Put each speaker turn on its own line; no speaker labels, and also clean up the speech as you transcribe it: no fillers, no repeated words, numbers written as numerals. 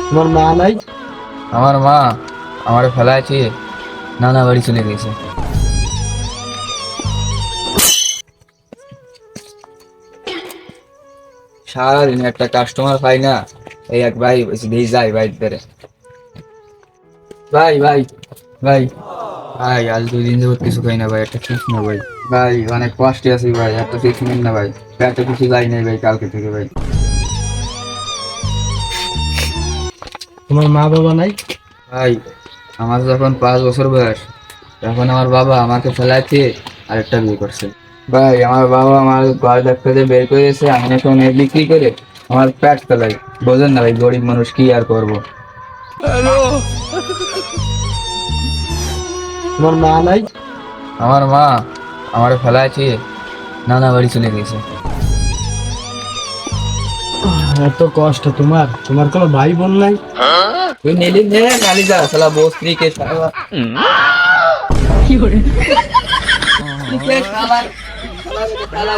তোমার মা নাই?
আমার মা আমার ফেলা আছে, নানা বাড়ি চলে গেছে। সারাদিন একটা কাস্টমার পাই না, এই এক ভাই দিয়ে যাই বাইর ধরে। ভাই ভাই ভাই ভাই, আজ 2 দিন যাবত কিছু খাই না ভাই, একটা চিপস না ভাই। ভাই অনেক কষ্টে আছি ভাই, একটা চিপস নিন না ভাই, পেটে কিছু যাই নাই ভাই কালকে থেকে ভাই।
তোমার মা বাবা নাই?
ভাই আমার যখন 5 বছর বয়স, তখন আমার বাবা আমাকে ফেলাইতে আরেকটা বিয়ে করছে। ভাই আমার বাবা আমার ঘর ডাক্তার দিয়ে বের করে দিয়েছে, আমি এখন এ বিক্রি করে আমার পেট চালাই। বোঝেন না ভাই, গরিব মানুষ কি আর করবো।
তোমার মা নাই?
আমার মা আমার ফেলাইছে, নানা বাড়ি চলে গেছে।
এত কষ্ট তোমার, তোমার কোনো ভাই বোন নাই?
তুই নিলি নে, নালি যা শালা বস্ত্রী কে শালা। কি করে শালা শালা